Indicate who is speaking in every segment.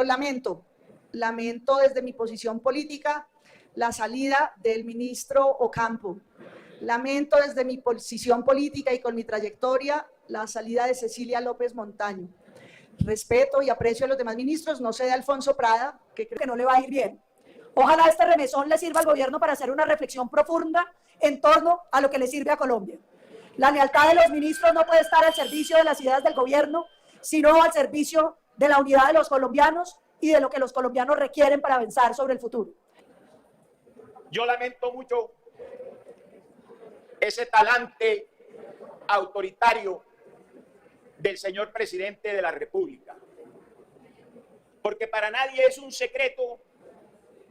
Speaker 1: Pero lamento desde mi posición política la salida del ministro Ocampo. Lamento desde mi posición política y con mi trayectoria la salida de Cecilia López Montaño. Respeto y aprecio a los demás ministros, no sé de Alfonso Prada, que creo que no le va a ir bien. Ojalá este remesón le sirva al gobierno para hacer una reflexión profunda en torno a lo que le sirve a Colombia. La lealtad de los ministros no puede estar al servicio de las ideas del gobierno, sino al servicio de la unidad de los colombianos y de lo que los colombianos requieren para avanzar sobre el futuro.
Speaker 2: Yo lamento mucho ese talante autoritario del señor presidente de la República, porque para nadie es un secreto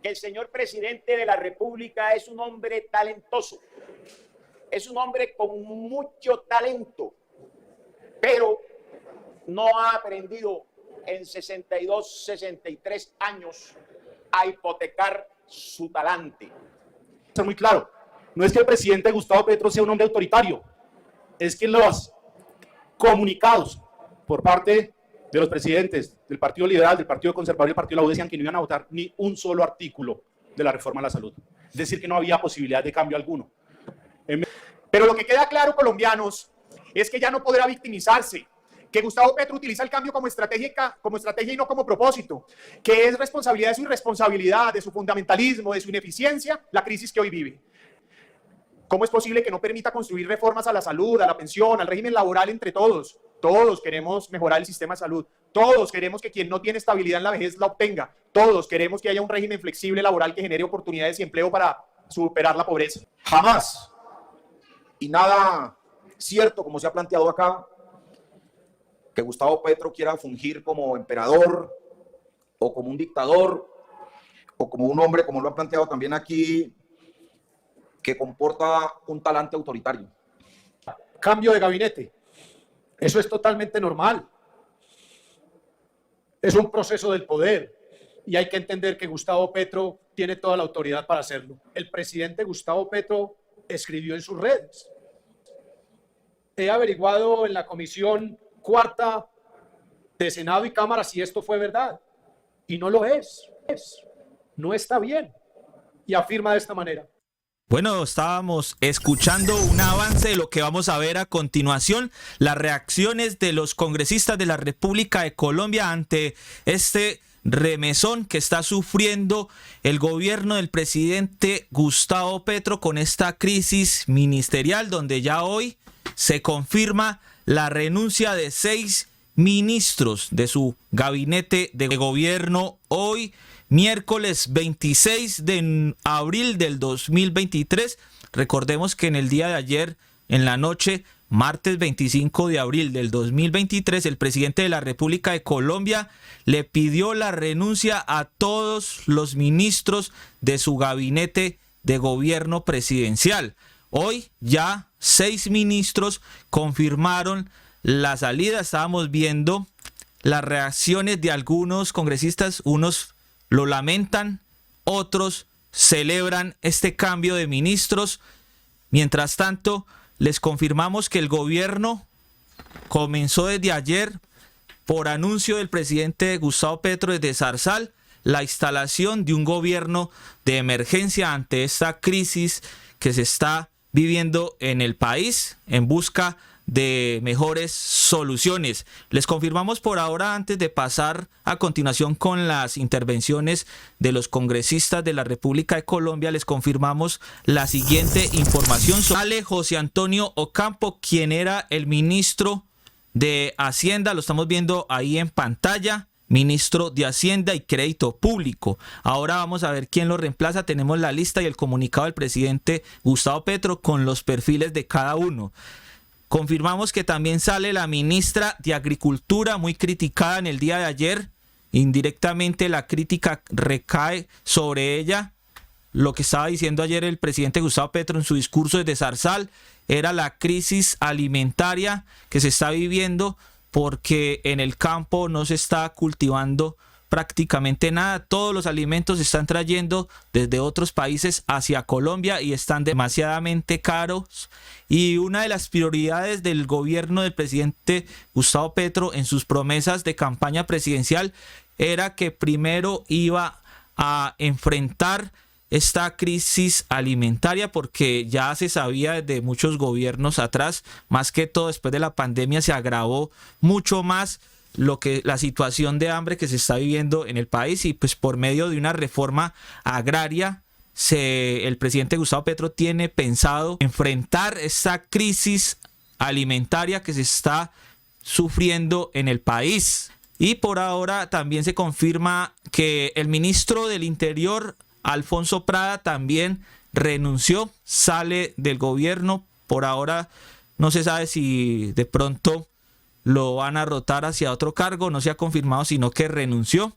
Speaker 2: que el señor presidente de la República es un hombre talentoso, es un hombre con mucho talento, pero no ha aprendido en 62, 63 años a hipotecar su talante.
Speaker 3: Está muy claro, no es que el presidente Gustavo Petro sea un hombre autoritario, es que los comunicados por parte de los presidentes del Partido Liberal, del Partido Conservador y del Partido de la U decían que no iban a votar ni un solo artículo de la reforma a la salud. Es decir, que no había posibilidad de cambio alguno.
Speaker 4: Pero lo que queda claro, colombianos, es que ya no podrá victimizarse, que Gustavo Petro utiliza el cambio como estrategia y no como propósito, que es responsabilidad de su irresponsabilidad, de su fundamentalismo, de su ineficiencia, la crisis que hoy vive. ¿Cómo es posible que no permita construir reformas a la salud, a la pensión, al régimen laboral entre todos? Todos queremos mejorar el sistema de salud. Todos queremos que quien no tiene estabilidad en la vejez la obtenga. Todos queremos que haya un régimen flexible laboral que genere oportunidades y empleo para superar la pobreza.
Speaker 5: Jamás, y nada cierto como se ha planteado acá, que Gustavo Petro quiera fungir como emperador o como un dictador o como un hombre, como lo han planteado también aquí, que comporta un talante autoritario.
Speaker 4: Cambio de gabinete. Eso es totalmente normal. Es un proceso del poder y hay que entender que Gustavo Petro tiene toda la autoridad para hacerlo. El presidente Gustavo Petro escribió en sus redes: he averiguado en la comisión cuarta de Senado y Cámara si esto fue verdad, y no lo es. No está bien, y afirma de esta manera.
Speaker 6: Bueno, estábamos escuchando un avance de lo que vamos a ver a continuación, las reacciones de los congresistas de la República de Colombia ante este remesón que está sufriendo el gobierno del presidente Gustavo Petro con esta crisis ministerial, donde ya hoy se confirma la renuncia de 6 ministros de su gabinete de gobierno hoy, miércoles 26 de abril del 2023. Recordemos que en el día de ayer, en la noche, martes 25 de abril del 2023, el presidente de la República de Colombia le pidió la renuncia a todos los ministros de su gabinete de gobierno presidencial. Hoy ya 6 ministros confirmaron la salida. Estábamos viendo las reacciones de algunos congresistas, unos lo lamentan, otros celebran este cambio de ministros. Mientras tanto, les confirmamos que el gobierno comenzó desde ayer, por anuncio del presidente Gustavo Petro desde Zarzal, la instalación de un gobierno de emergencia ante esta crisis que se está viviendo en el país en busca de mejores soluciones. Les confirmamos por ahora, antes de pasar a continuación con las intervenciones de los congresistas de la República de Colombia, les confirmamos la siguiente información. Sale José Antonio Ocampo, quien era el ministro de Hacienda, lo estamos viendo ahí en pantalla, ministro de Hacienda y Crédito Público. Ahora vamos a ver quién lo reemplaza. Tenemos la lista y el comunicado del presidente Gustavo Petro con los perfiles de cada uno. Confirmamos que también sale la ministra de Agricultura, muy criticada en el día de ayer. Indirectamente la crítica recae sobre ella. Lo que estaba diciendo ayer el presidente Gustavo Petro en su discurso desde Zarzal era la crisis alimentaria que se está viviendo porque en el campo no se está cultivando prácticamente nada. Todos los alimentos se están trayendo desde otros países hacia Colombia y están demasiadamente caros. Y una de las prioridades del gobierno del presidente Gustavo Petro en sus promesas de campaña presidencial era que primero iba a enfrentar esta crisis alimentaria, porque ya se sabía desde muchos gobiernos atrás, más que todo después de la pandemia se agravó mucho más la situación de hambre que se está viviendo en el país, y pues por medio de una reforma agraria el presidente Gustavo Petro tiene pensado enfrentar esta crisis alimentaria que se está sufriendo en el país. Y por ahora también se confirma que el ministro del Interior, Alfonso Prada, también renunció, sale del gobierno. Por ahora no se sabe si de pronto lo van a rotar hacia otro cargo, no se ha confirmado, sino que renunció.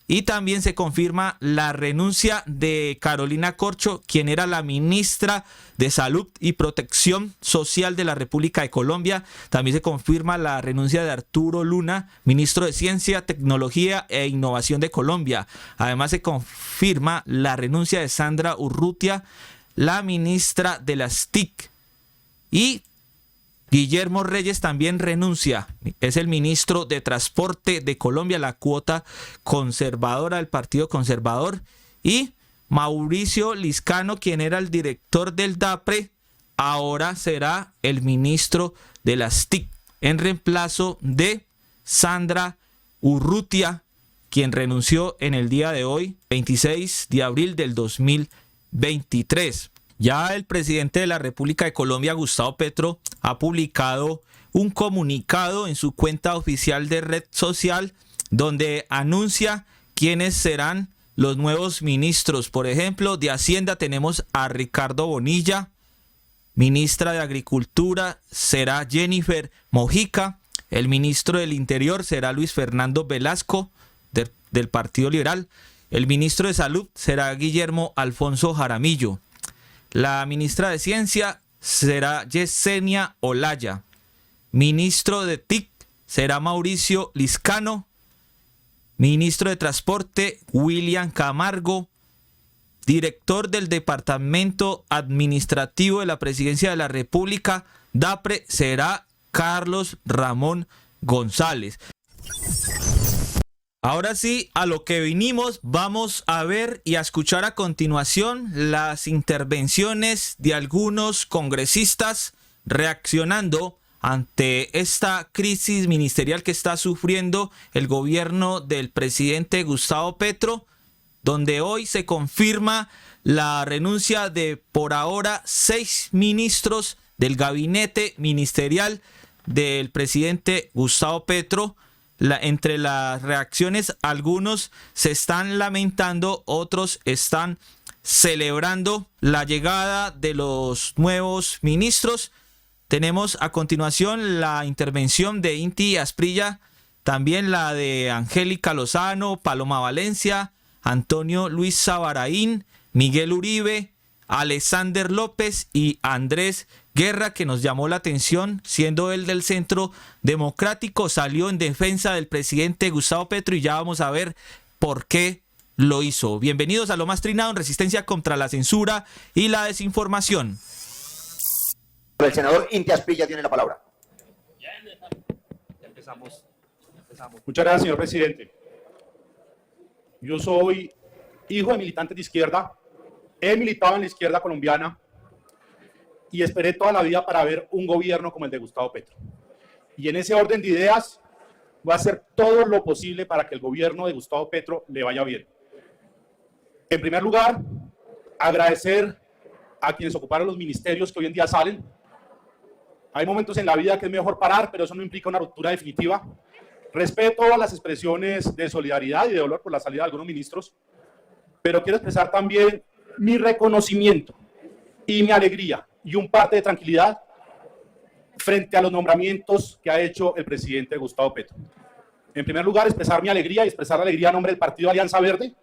Speaker 6: Y también se confirma la renuncia de Carolina Corcho, quien era la ministra de Salud y Protección Social de la República de Colombia. También se confirma la renuncia de Arturo Luna, ministro de Ciencia, Tecnología e Innovación de Colombia. Además se confirma la renuncia de Sandra Urrutia, la ministra de las TIC. Y Guillermo Reyes también renuncia, es el ministro de Transporte de Colombia, la cuota conservadora del Partido Conservador. Y Mauricio Liscano, quien era el director del DAPRE, ahora será el ministro de las TIC, en reemplazo de Sandra Urrutia, quien renunció en el día de hoy, 26 de abril del 2023. Ya el presidente de la República de Colombia, Gustavo Petro, ha publicado un comunicado en su cuenta oficial de red social donde anuncia quiénes serán los nuevos ministros. Por ejemplo, de Hacienda tenemos a Ricardo Bonilla, ministra de Agricultura será Jennifer Mojica, el ministro del Interior será Luis Fernando Velasco del Partido Liberal, el ministro de Salud será Guillermo Alfonso Jaramillo. La ministra de Ciencia será Yesenia Olaya. Ministro de TIC será Mauricio Liscano. Ministro de Transporte, William Camargo. Director del Departamento Administrativo de la Presidencia de la República, DAPRE, será Carlos Ramón González. Ahora sí, a lo que vinimos, vamos a ver y a escuchar a continuación las intervenciones de algunos congresistas reaccionando ante esta crisis ministerial que está sufriendo el gobierno del presidente Gustavo Petro, donde hoy se confirma la renuncia de por ahora 6 ministros del gabinete ministerial del presidente Gustavo Petro. Entre las reacciones, algunos se están lamentando, otros están celebrando la llegada de los nuevos ministros. Tenemos a continuación la intervención de Inti Asprilla, también la de Angélica Lozano, Paloma Valencia, Antonio Luis Sabaraín, Miguel Uribe, Alexander López y Andrés Guerra, que nos llamó la atención, siendo él del Centro Democrático, salió en defensa del presidente Gustavo Petro y ya vamos a ver por qué lo hizo. Bienvenidos a Lo Más Trinado en Resistencia contra la Censura y la Desinformación.
Speaker 5: El senador Inti Asprilla tiene la palabra.
Speaker 3: Empezamos. Muchas gracias, señor presidente. Yo soy hijo de militantes de izquierda, he militado en la izquierda colombiana y esperé toda la vida para ver un gobierno como el de Gustavo Petro. Y en ese orden de ideas voy a hacer todo lo posible para que el gobierno de Gustavo Petro le vaya bien. En primer lugar, agradecer a quienes ocuparon los ministerios que hoy en día salen. Hay momentos en la vida que es mejor parar, pero eso no implica una ruptura definitiva. Respeto a las expresiones de solidaridad y de dolor por la salida de algunos ministros, pero quiero expresar también mi reconocimiento y mi alegría y un parte de tranquilidad frente a los nombramientos que ha hecho el presidente Gustavo Petro. En primer lugar, expresar mi alegría y expresar la alegría a nombre del Partido Alianza Verde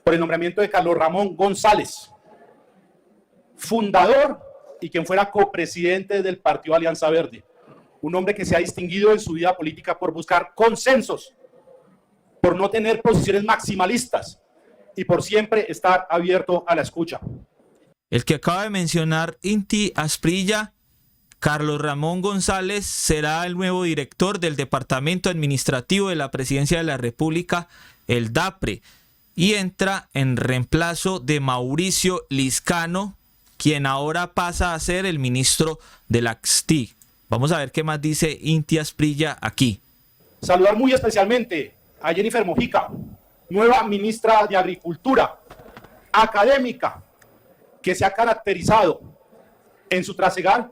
Speaker 3: por el nombramiento de Carlos Ramón González, fundador y quien fuera copresidente del Partido Alianza Verde. Un hombre que se ha distinguido en su vida política por buscar consensos, por no tener posiciones maximalistas y por siempre estar abierto a la escucha.
Speaker 6: El que acaba de mencionar Inti Asprilla Carlos Ramón González será el nuevo director del Departamento Administrativo de la Presidencia de la República, el DAPRE, y entra en reemplazo de Mauricio Liscano, quien ahora pasa a ser el ministro de la XTI. Vamos a ver qué más dice Inti Asprilla aquí.
Speaker 3: Saludar muy especialmente a Jennifer Mojica, nueva ministra de Agricultura, académica, que se ha caracterizado en su trasegar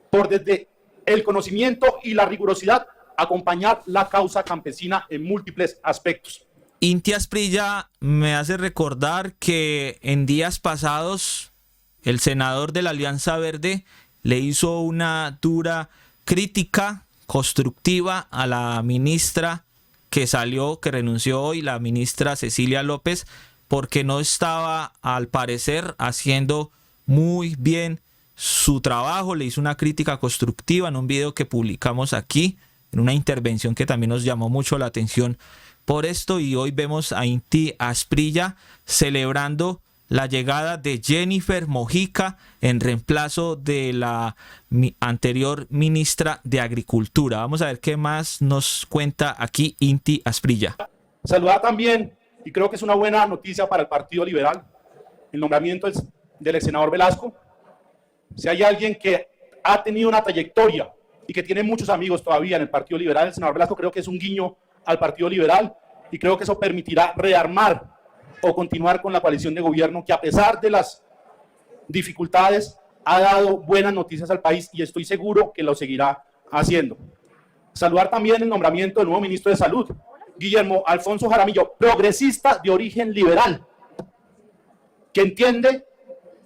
Speaker 3: por desde el conocimiento y la rigurosidad acompañar la causa campesina en múltiples aspectos.
Speaker 6: Inti Asprilla me hace recordar que en días pasados el senador de la Alianza Verde le hizo una dura crítica constructiva a la ministra que salió, que renunció hoy, la ministra Cecilia López, porque no estaba, al parecer, haciendo muy bien su trabajo. Le hizo una crítica constructiva en un video que publicamos aquí, en una intervención que también nos llamó mucho la atención por esto, y hoy vemos a Inti Asprilla celebrando la llegada de Jennifer Mojica en reemplazo de la anterior ministra de Agricultura. Vamos a ver qué más nos cuenta aquí Inti Asprilla.
Speaker 3: Saludar también, y creo que es una buena noticia para el Partido Liberal, el nombramiento del senador Velasco. Si hay alguien que ha tenido una trayectoria y que tiene muchos amigos todavía en el Partido Liberal, el senador Velasco, creo que es un guiño al Partido Liberal, y creo que eso permitirá rearmar o continuar con la coalición de gobierno que, a pesar de las dificultades, ha dado buenas noticias al país, y estoy seguro que lo seguirá haciendo. Saludar también el nombramiento del nuevo ministro de Salud, Guillermo Alfonso Jaramillo, progresista de origen liberal, que entiende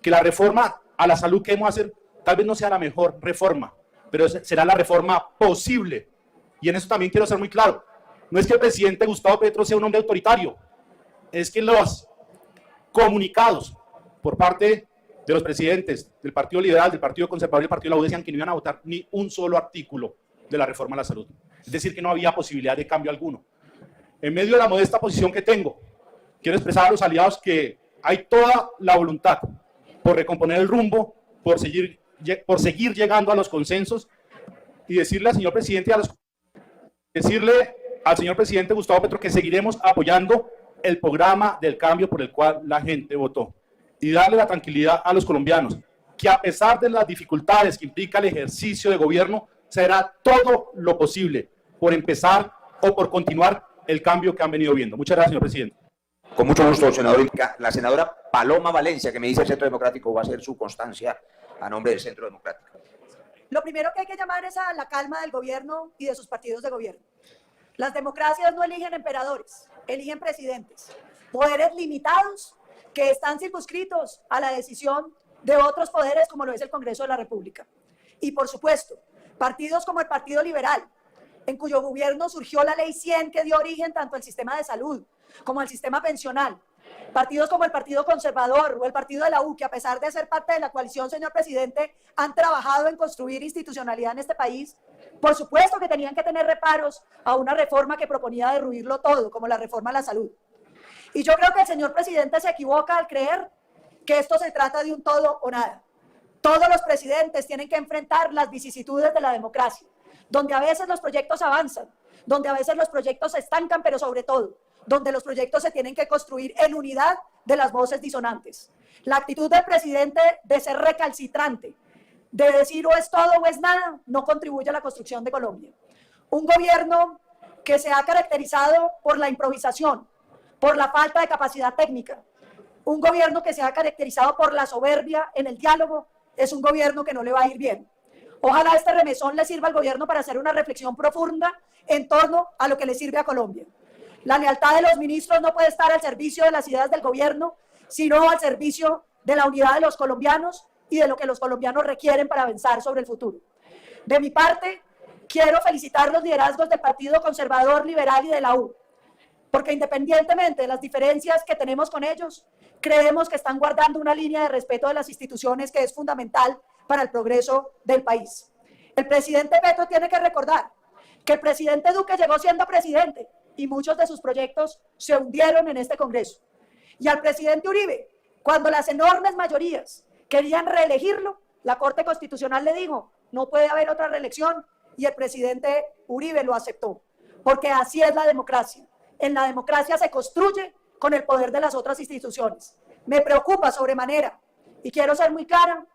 Speaker 3: que la reforma a la salud que debemos hacer tal vez no sea la mejor reforma, pero será la reforma posible. Y en eso también quiero ser muy claro. No es que el presidente Gustavo Petro sea un hombre autoritario, es que los comunicados por parte de los presidentes del Partido Liberal, del Partido Conservador y del Partido de la U decían que no iban a votar ni un solo artículo de la reforma a la salud. Es decir, que no había posibilidad de cambio alguno. En medio de la modesta posición que tengo, quiero expresar a los aliados que hay toda la voluntad por recomponer el rumbo, por seguir llegando a los consensos, y decirle al señor presidente Gustavo Petro que seguiremos apoyando el programa del cambio por el cual la gente votó, y darle la tranquilidad a los colombianos que, a pesar de las dificultades que implica el ejercicio de gobierno, será todo lo posible por empezar o por continuar el cambio que han venido viendo. Muchas gracias, señor presidente.
Speaker 7: Con mucho gusto, senador. La senadora Paloma Valencia, que me dice el Centro Democrático, va a hacer su constancia a nombre del Centro Democrático.
Speaker 1: Lo primero que hay que llamar es a la calma del gobierno y de sus partidos de gobierno. Las democracias no eligen emperadores, eligen presidentes, poderes limitados que están circunscritos a la decisión de otros poderes, como lo es el Congreso de la República. Y, por supuesto, partidos como el Partido Liberal, en cuyo gobierno surgió la Ley 100, que dio origen tanto al sistema de salud como al sistema pensional. Partidos como el Partido Conservador o el Partido de la U, que a pesar de ser parte de la coalición, señor presidente, han trabajado en construir institucionalidad en este país. Por supuesto que tenían que tener reparos a una reforma que proponía derruirlo todo, como la reforma a la salud. Y yo creo que el señor presidente se equivoca al creer que esto se trata de un todo o nada. Todos los presidentes tienen que enfrentar las vicisitudes de la democracia, donde a veces los proyectos avanzan, donde a veces los proyectos se estancan, pero sobre todo, donde los proyectos se tienen que construir en unidad de las voces disonantes. La actitud del presidente de ser recalcitrante, de decir o es todo o es nada, no contribuye a la construcción de Colombia. Un gobierno que se ha caracterizado por la improvisación, por la falta de capacidad técnica, un gobierno que se ha caracterizado por la soberbia en el diálogo, es un gobierno que no le va a ir bien. Ojalá este remesón le sirva al gobierno para hacer una reflexión profunda en torno a lo que le sirve a Colombia. La lealtad de los ministros no puede estar al servicio de las ideas del gobierno, sino al servicio de la unidad de los colombianos y de lo que los colombianos requieren para avanzar sobre el futuro. De mi parte, quiero felicitar los liderazgos del Partido Conservador, Liberal y de la U, porque independientemente de las diferencias que tenemos con ellos, creemos que están guardando una línea de respeto de las instituciones que es fundamental para el progreso del país. El presidente Petro tiene que recordar que el presidente Duque llegó siendo presidente y muchos de sus proyectos se hundieron en este Congreso. Y al presidente Uribe, cuando las enormes mayorías querían reelegirlo, la Corte Constitucional le dijo: no puede haber otra reelección y el presidente Uribe lo aceptó, porque así es la democracia. En la democracia se construye con el poder de las otras instituciones. Me preocupa sobremanera, y quiero ser muy clara,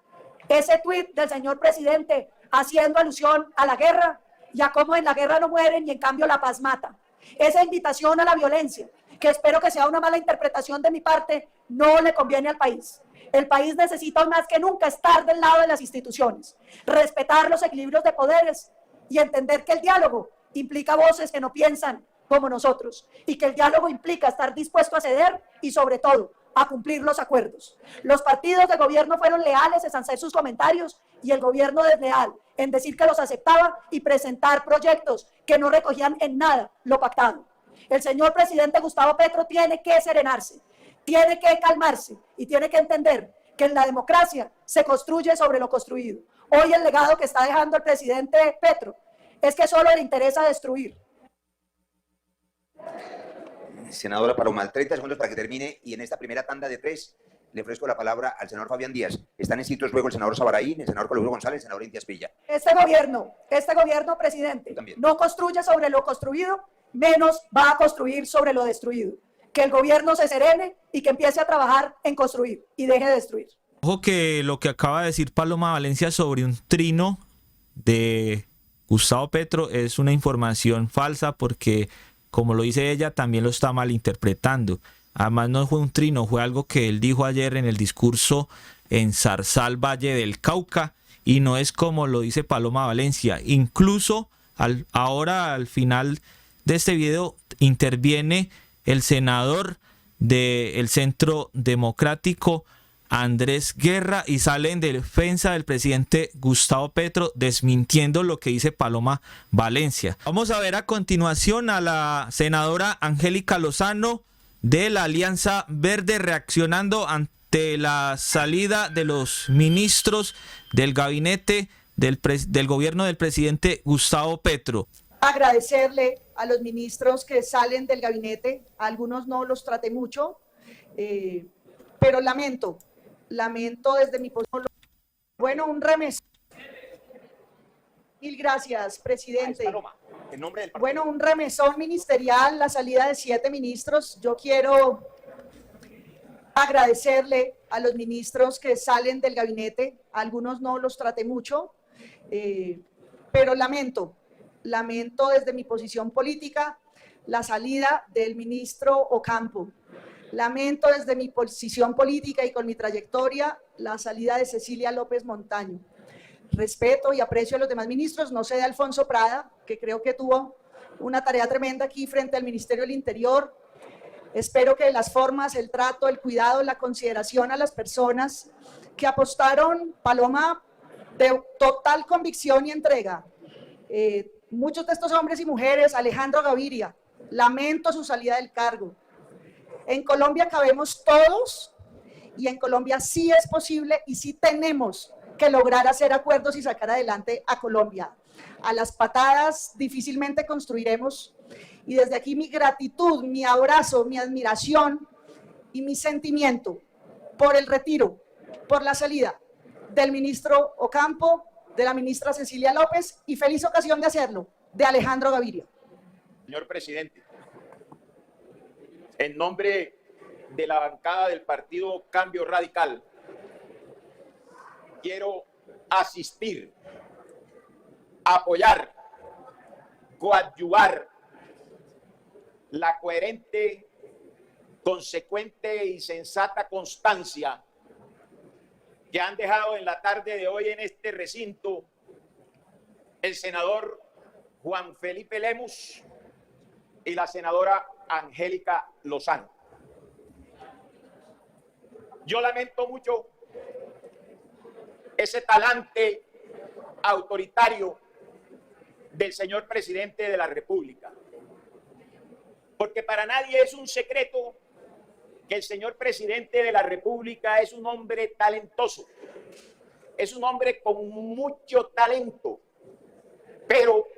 Speaker 1: ese tuit del señor presidente haciendo alusión a la guerra y a cómo en la guerra no mueren y en cambio la paz mata. Esa invitación a la violencia, que espero que sea una mala interpretación de mi parte, no le conviene al país. El país necesita más que nunca estar del lado de las instituciones, respetar los equilibrios de poderes y entender que el diálogo implica voces que no piensan como nosotros y que el diálogo implica estar dispuesto a ceder y sobre todo a cumplir los acuerdos. Los partidos de gobierno fueron leales en hacer sus comentarios y el gobierno desleal en decir que los aceptaba y presentar proyectos que no recogían en nada lo pactado. El señor presidente Gustavo Petro tiene que serenarse, tiene que calmarse y tiene que entender que en la democracia se construye sobre lo construido. Hoy el legado que está dejando el presidente Petro es que solo le interesa destruir.
Speaker 7: Senadora Paloma, 30 segundos para que termine y en esta primera tanda de 3 le ofrezco la palabra al senador Fabián Díaz. Están inscritos luego el senador Sabaraín, el senador Colombo González, el senador Inti Asprilla.
Speaker 1: Este gobierno, presidente, no construye sobre lo construido, menos va a construir sobre lo destruido. Que el gobierno se serene y que empiece a trabajar en construir y deje de destruir.
Speaker 6: Ojo que lo que acaba de decir Paloma Valencia sobre un trino de Gustavo Petro es una información falsa porque, como lo dice ella, también lo está malinterpretando. Además no fue un trino, fue algo que él dijo ayer en el discurso en Zarzal, Valle del Cauca, y no es como lo dice Paloma Valencia. Incluso ahora al final de este video interviene el senador del Centro Democrático, Andrés Guerra, y sale en defensa del presidente Gustavo Petro desmintiendo lo que dice Paloma Valencia. Vamos a ver a continuación a la senadora Angélica Lozano de la Alianza Verde reaccionando ante la salida de los ministros del gabinete del gobierno del presidente Gustavo Petro.
Speaker 1: Agradecerle a los ministros que salen del gabinete, a algunos no los traté mucho, pero lamento desde mi posición. Bueno, un remesón. Mil gracias, presidente. Bueno, un remesón ministerial, la salida de 7 ministros. Yo quiero agradecerle a los ministros que salen del gabinete, a algunos no los traté mucho, pero lamento desde mi posición política la salida del ministro Ocampo. Lamento desde mi posición política y con mi trayectoria la salida de Cecilia López Montaño. Respeto y aprecio a los demás ministros, no sé de Alfonso Prada, que creo que tuvo una tarea tremenda aquí frente al Ministerio del Interior. Espero que las formas, el trato, el cuidado, la consideración a las personas que apostaron, Paloma, de total convicción y entrega. Muchos de estos hombres y mujeres, Alejandro Gaviria, lamento su salida del cargo. En Colombia cabemos todos y en Colombia sí es posible y sí tenemos que lograr hacer acuerdos y sacar adelante a Colombia. A las patadas difícilmente construiremos y desde aquí mi gratitud, mi abrazo, mi admiración y mi sentimiento por el retiro, por la salida del ministro Ocampo, de la ministra Cecilia López y feliz ocasión de hacerlo, de Alejandro Gaviria.
Speaker 2: Señor presidente, en nombre de la bancada del Partido Cambio Radical, quiero asistir, apoyar, coadyuvar la coherente, consecuente y sensata constancia que han dejado en la tarde de hoy en este recinto el senador Juan Felipe Lemus y la senadora Angélica Lozano. Yo lamento mucho ese talante autoritario del señor presidente de la República, porque para nadie es un secreto que el señor presidente de la República es un hombre talentoso, es un hombre con mucho talento, pero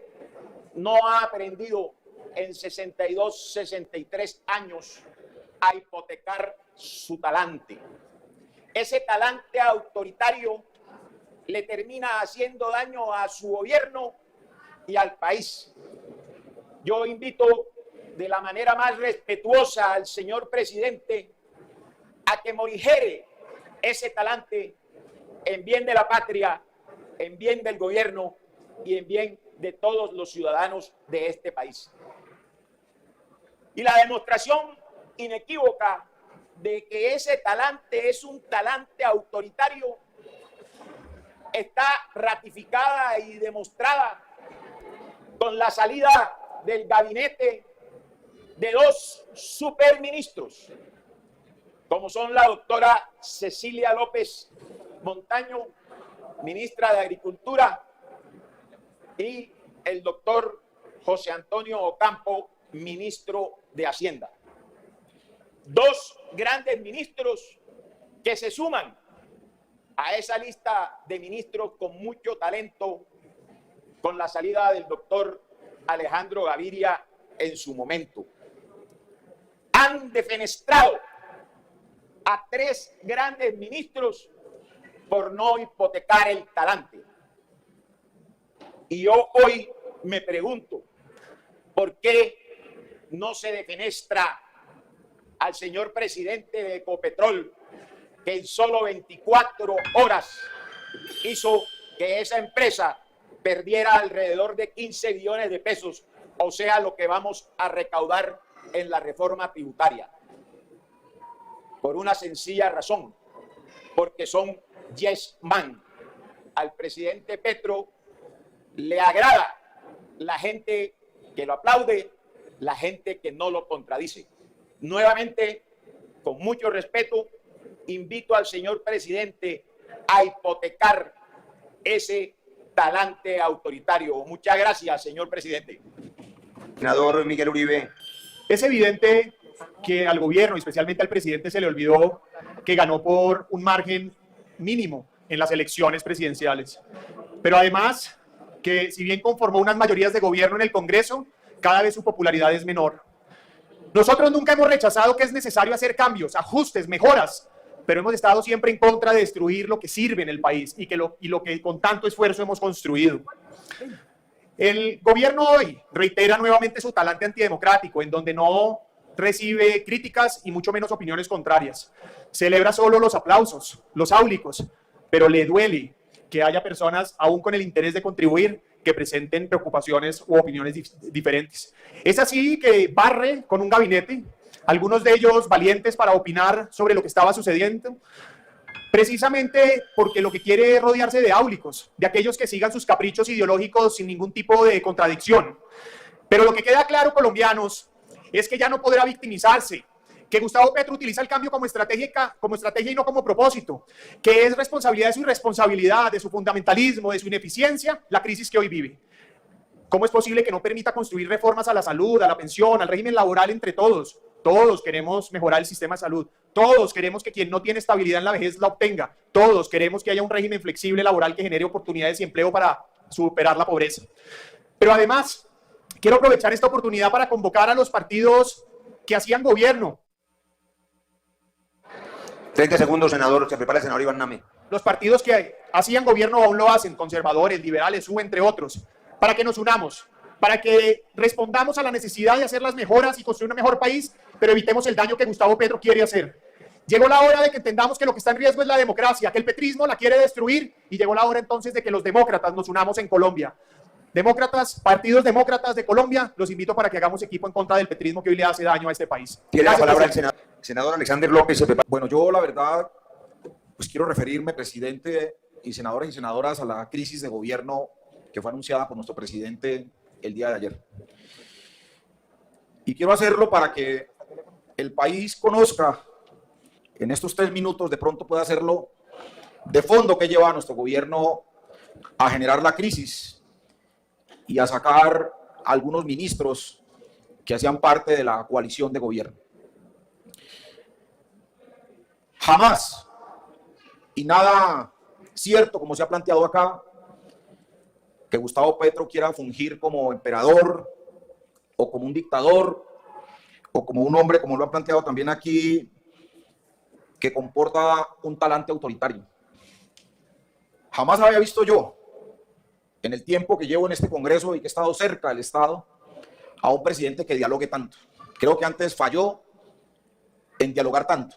Speaker 2: no ha aprendido en 62, 63 años a hipotecar su talante. Ese talante autoritario le le termina haciendo daño a su gobierno y al país. Yo invito de la manera más respetuosa al señor presidente a que morigere ese talante en bien de la patria, en bien del gobierno y en bien de todos los ciudadanos de este país. Y la demostración inequívoca de que ese talante es un talante autoritario está ratificada y demostrada con la salida del gabinete de dos superministros, como son la doctora Cecilia López Montaño, ministra de Agricultura, y el doctor José Antonio Ocampo, ministro de Hacienda. Dos grandes ministros que se suman a esa lista de ministros con mucho talento con la salida del doctor Alejandro Gaviria en su momento. Han defenestrado a tres grandes ministros por no hipotecar el talante. Y yo hoy me pregunto, ¿por qué no se defenestra al señor presidente de Ecopetrol, que en solo 24 horas hizo que esa empresa perdiera alrededor de 15 billones de pesos, o sea, lo que vamos a recaudar en la reforma tributaria? Por una sencilla razón, porque son yes man. Al presidente Petro le agrada la gente que lo aplaude, la gente que no lo contradice. Nuevamente, con mucho respeto, invito al señor presidente a hipotecar ese talante autoritario. Muchas gracias, señor presidente.
Speaker 7: Senador Miguel Uribe.
Speaker 4: Es evidente que al gobierno, y especialmente al presidente, se le olvidó que ganó por un margen mínimo en las elecciones presidenciales. Pero además, que si bien conformó unas mayorías de gobierno en el Congreso, cada vez su popularidad es menor. Nosotros nunca hemos rechazado que es necesario hacer cambios, ajustes, mejoras, pero hemos estado siempre en contra de destruir lo que sirve en el país y lo que con tanto esfuerzo hemos construido. El gobierno hoy reitera nuevamente su talante antidemocrático, en donde no recibe críticas y mucho menos opiniones contrarias. Celebra solo los aplausos, los áulicos, pero le duele que haya personas, aún con el interés de contribuir, que presenten preocupaciones u opiniones diferentes. Es así que barre con un gabinete, algunos de ellos valientes para opinar sobre lo que estaba sucediendo, precisamente porque lo que quiere es rodearse de áulicos, de aquellos que sigan sus caprichos ideológicos sin ningún tipo de contradicción. Pero lo que queda claro, colombianos, es que ya no podrá victimizarse, que Gustavo Petro utiliza el cambio como estrategia y no como propósito, que es responsabilidad de su irresponsabilidad, de su fundamentalismo, de su ineficiencia, la crisis que hoy vive. ¿Cómo es posible que no permita construir reformas a la salud, a la pensión, al régimen laboral entre todos? Todos queremos mejorar el sistema de salud, todos queremos que quien no tiene estabilidad en la vejez la obtenga, todos queremos que haya un régimen flexible laboral que genere oportunidades y empleo para superar la pobreza. Pero además, quiero aprovechar esta oportunidad para convocar a los partidos que hacían gobierno.
Speaker 7: 30 segundos, senador. Se prepara el senador Iván Name.
Speaker 4: Los partidos que hacían gobierno aún lo hacen, conservadores, liberales, entre otros, para que nos unamos, para que respondamos a la necesidad de hacer las mejoras y construir un mejor país, pero evitemos el daño que Gustavo Petro quiere hacer. Llegó la hora de que entendamos que lo que está en riesgo es la democracia, que el petrismo la quiere destruir, y llegó la hora entonces de que los demócratas nos unamos en Colombia. Demócratas, partidos demócratas de Colombia, los invito para que hagamos equipo en contra del petrismo que hoy le hace daño a este país.
Speaker 7: Tiene la palabra el senador Alexander López. Se prepara.
Speaker 5: Bueno, yo la verdad, pues quiero referirme, presidente y senadores y senadoras, a la crisis de gobierno que fue anunciada por nuestro presidente el día de ayer. Y quiero hacerlo para que el país conozca, en estos 3 minutos, de pronto pueda hacerlo de fondo, que lleva a nuestro gobierno a generar la crisis y a sacar a algunos ministros que hacían parte de la coalición de gobierno. Jamás, y nada cierto, como se ha planteado acá, que Gustavo Petro quiera fungir como emperador o como un dictador o como un hombre, como lo han planteado también aquí, que comporta un talante autoritario. Jamás había visto yo, en el tiempo que llevo en este Congreso y que he estado cerca del Estado, a un presidente que dialogue tanto. Creo que antes falló en dialogar tanto.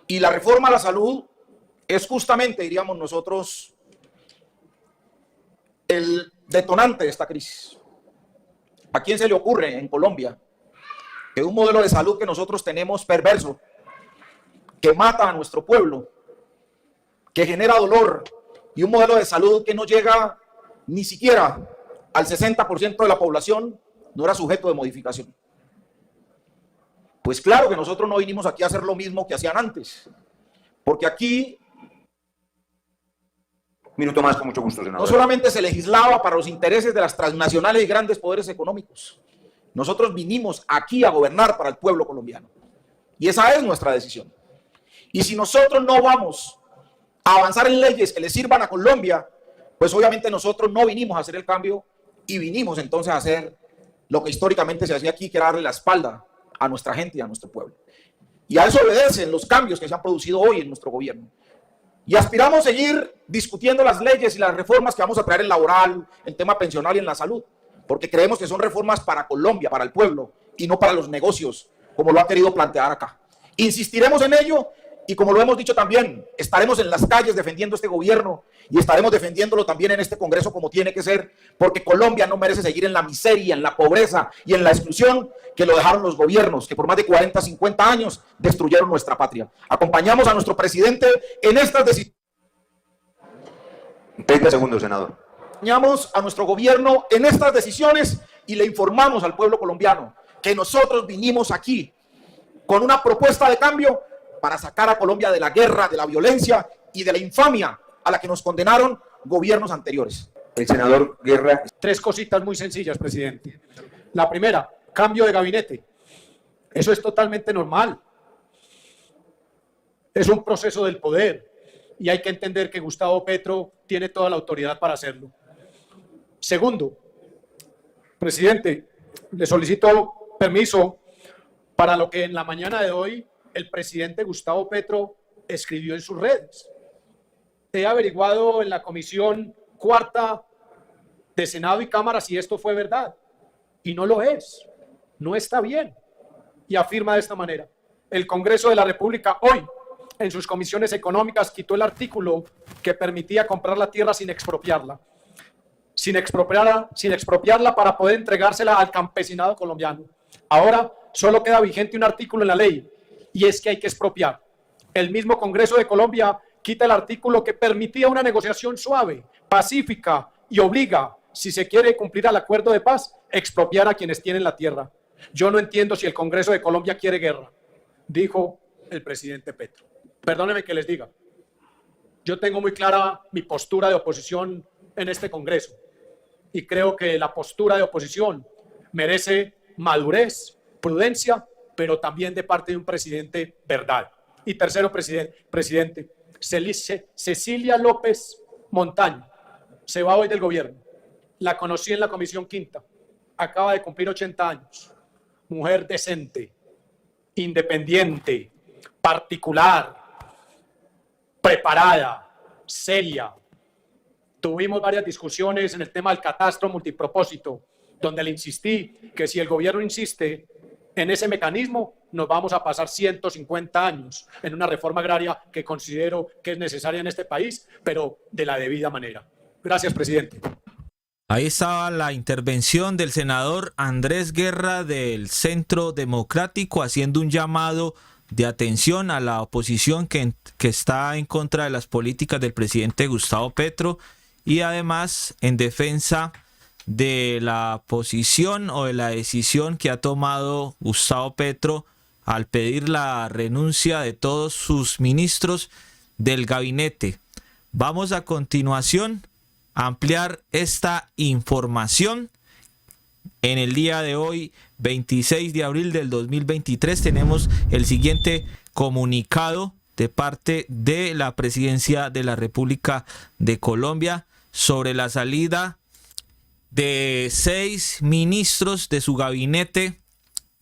Speaker 5: Y la reforma a la salud es justamente, diríamos nosotros, el detonante de esta crisis. ¿A quién se le ocurre en Colombia que un modelo de salud que nosotros tenemos perverso, que mata a nuestro pueblo, que genera dolor, y un modelo de salud que no llega ni siquiera al 60% de la población, no era sujeto de modificación? Pues claro que nosotros no vinimos aquí a hacer lo mismo que hacían antes, porque aquí
Speaker 7: Minuto más, con mucho gusto, senador.
Speaker 5: no solamente se legislaba para los intereses de las transnacionales y grandes poderes económicos, nosotros vinimos aquí a gobernar para el pueblo colombiano, y esa es nuestra decisión. Y si nosotros no vamos a avanzar en leyes que le sirvan a Colombia, pues obviamente nosotros no vinimos a hacer el cambio, y vinimos entonces a hacer lo que históricamente se hacía aquí, que era darle la espalda a nuestra gente y a nuestro pueblo. Y a eso obedecen los cambios que se han producido hoy en nuestro gobierno. Y aspiramos a seguir discutiendo las leyes y las reformas que vamos a traer en laboral, en tema pensional y en la salud, porque creemos que son reformas para Colombia, para el pueblo, y no para los negocios, como lo ha querido plantear acá. Insistiremos en ello, y como lo hemos dicho también, estaremos en las calles defendiendo este gobierno, y estaremos defendiéndolo también en este Congreso como tiene que ser, porque Colombia no merece seguir en la miseria, en la pobreza y en la exclusión que lo dejaron los gobiernos, que por más de 40, 50 años destruyeron nuestra patria. Acompañamos a nuestro presidente en estas decisiones.
Speaker 7: 30 segundos, senador.
Speaker 5: Acompañamos a nuestro gobierno en estas decisiones y le informamos al pueblo colombiano que nosotros vinimos aquí con una propuesta de cambio para sacar a Colombia de la guerra, de la violencia y de la infamia a la que nos condenaron gobiernos anteriores.
Speaker 7: El senador Guerra.
Speaker 8: 3 cositas muy sencillas, presidente. La primera, cambio de gabinete. Eso es totalmente normal. Es un proceso del poder y hay que entender que Gustavo Petro tiene toda la autoridad para hacerlo. Segundo, presidente, le solicito permiso para lo que en la mañana de hoy el presidente Gustavo Petro escribió en sus redes. He averiguado en la comisión cuarta de Senado y Cámara si esto fue verdad, y no lo es, no está bien, y afirma de esta manera: el Congreso de la República hoy, en sus comisiones económicas, quitó el artículo que permitía comprar la tierra sin expropiarla, sin expropiarla para poder entregársela al campesinado colombiano. Ahora solo queda vigente un artículo en la ley, y es que hay que expropiar. El mismo Congreso de Colombia quita el artículo que permitía una negociación suave, pacífica, y obliga, si se quiere cumplir el acuerdo de paz, expropiar a quienes tienen la tierra. Yo no entiendo si el Congreso de Colombia quiere guerra, dijo el presidente Petro. Perdónenme que les diga, yo tengo muy clara mi postura de oposición en este Congreso, y creo que la postura de oposición merece madurez, prudencia, pero también de parte de un presidente verdad. Y tercero, presidente, Cecilia López Montaño se va hoy del gobierno. La conocí en la Comisión Quinta. Acaba de cumplir 80 años. Mujer decente, independiente, particular, preparada, seria. Tuvimos varias discusiones en el tema del catastro multipropósito, donde le insistí que si el gobierno insiste en ese mecanismo, nos vamos a pasar 150 años en una reforma agraria que considero que es necesaria en este país, pero de la debida manera. Gracias, presidente.
Speaker 6: Ahí estaba la intervención del senador Andrés Guerra del Centro Democrático haciendo un llamado de atención a la oposición que está en contra de las políticas del presidente Gustavo Petro y además en defensa de la posición o de la decisión que ha tomado Gustavo Petro al pedir la renuncia de todos sus ministros del gabinete. Vamos a continuación a ampliar esta información. En el día de hoy, 26 de abril del 2023, tenemos el siguiente comunicado de parte de la Presidencia de la República de Colombia sobre la salida de 6 ministros de su gabinete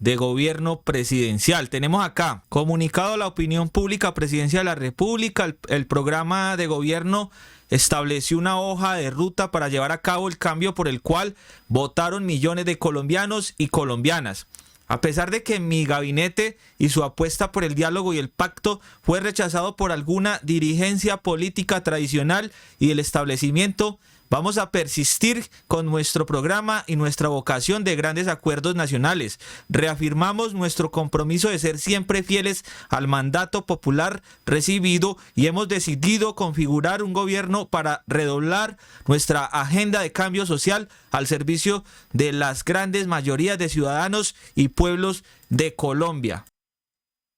Speaker 6: de gobierno presidencial. Tenemos acá comunicado a la opinión pública, Presidencia de la República. El programa de gobierno estableció una hoja de ruta para llevar a cabo el cambio por el cual votaron millones de colombianos y colombianas. A pesar de que mi gabinete y su apuesta por el diálogo y el pacto fue rechazado por alguna dirigencia política tradicional y el establecimiento, vamos a persistir con nuestro programa y nuestra vocación de grandes acuerdos nacionales. Reafirmamos nuestro compromiso de ser siempre fieles al mandato popular recibido y hemos decidido configurar un gobierno para redoblar nuestra agenda de cambio social al servicio de las grandes mayorías de ciudadanos y pueblos de Colombia.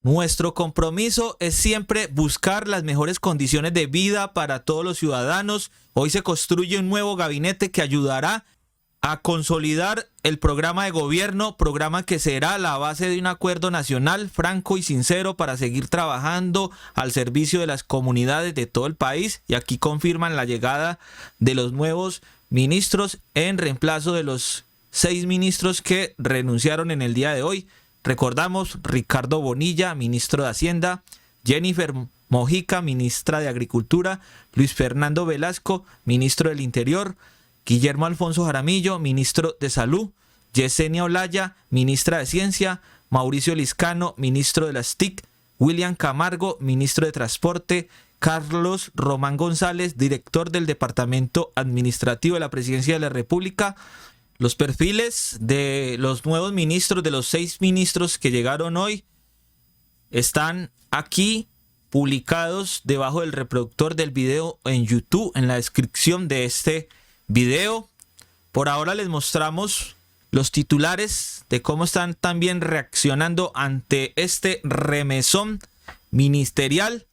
Speaker 6: Nuestro compromiso es siempre buscar las mejores condiciones de vida para todos los ciudadanos. Hoy se construye un nuevo gabinete que ayudará a consolidar el programa de gobierno, programa que será la base de un acuerdo nacional franco y sincero para seguir trabajando al servicio de las comunidades de todo el país. Y aquí confirman la llegada de los nuevos ministros en reemplazo de los 6 ministros que renunciaron en el día de hoy. Recordamos, Ricardo Bonilla, ministro de Hacienda, Jennifer Mojica, ministra de Agricultura, Luis Fernando Velasco, ministro del Interior, Guillermo Alfonso Jaramillo, ministro de Salud, Yesenia Olaya, ministra de Ciencia, Mauricio Liscano, ministro de las TIC, William Camargo, ministro de Transporte, Carlos Román González, director del Departamento Administrativo de la Presidencia de la República. Los perfiles de los nuevos ministros, de los 6 ministros que llegaron hoy, están aquí publicados debajo del reproductor del video en YouTube, en la descripción de este video. Por ahora les mostramos los titulares de cómo están también reaccionando ante este remesón ministerial.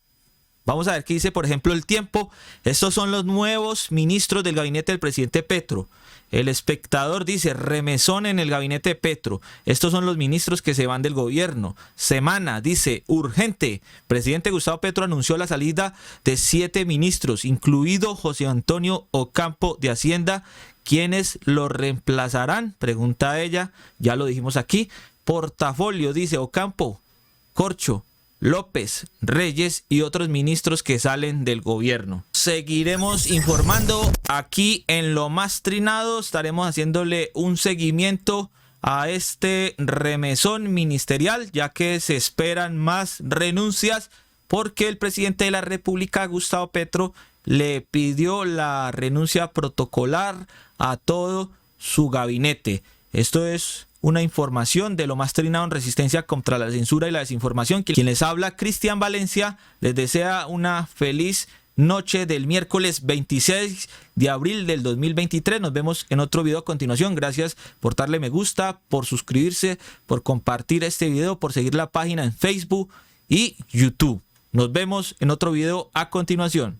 Speaker 6: Vamos a ver qué dice, por ejemplo, El Tiempo. Estos son los nuevos ministros del gabinete del presidente Petro. El Espectador dice, remesón en el gabinete de Petro. Estos son los ministros que se van del gobierno. Semana dice, urgente. Presidente Gustavo Petro anunció la salida de 7 ministros, incluido José Antonio Ocampo de Hacienda. ¿Quiénes lo reemplazarán? Pregunta ella. Ya lo dijimos aquí. Portafolio dice, Ocampo, Corcho, López, Reyes y otros ministros que salen del gobierno. Seguiremos informando aquí en Lo Más Trinado. Estaremos haciéndole un seguimiento a este remesón ministerial, ya que se esperan más renuncias porque el presidente de la República, Gustavo Petro, le pidió la renuncia protocolar a todo su gabinete. Esto es una información de Lo Más Trinado en resistencia contra la censura y la desinformación. Quien les habla, Cristian Valencia, les desea una feliz noche del miércoles 26 de abril del 2023. Nos vemos en otro video a continuación. Gracias por darle me gusta, por suscribirse, por compartir este video, por seguir la página en Facebook y YouTube. Nos vemos en otro video a continuación.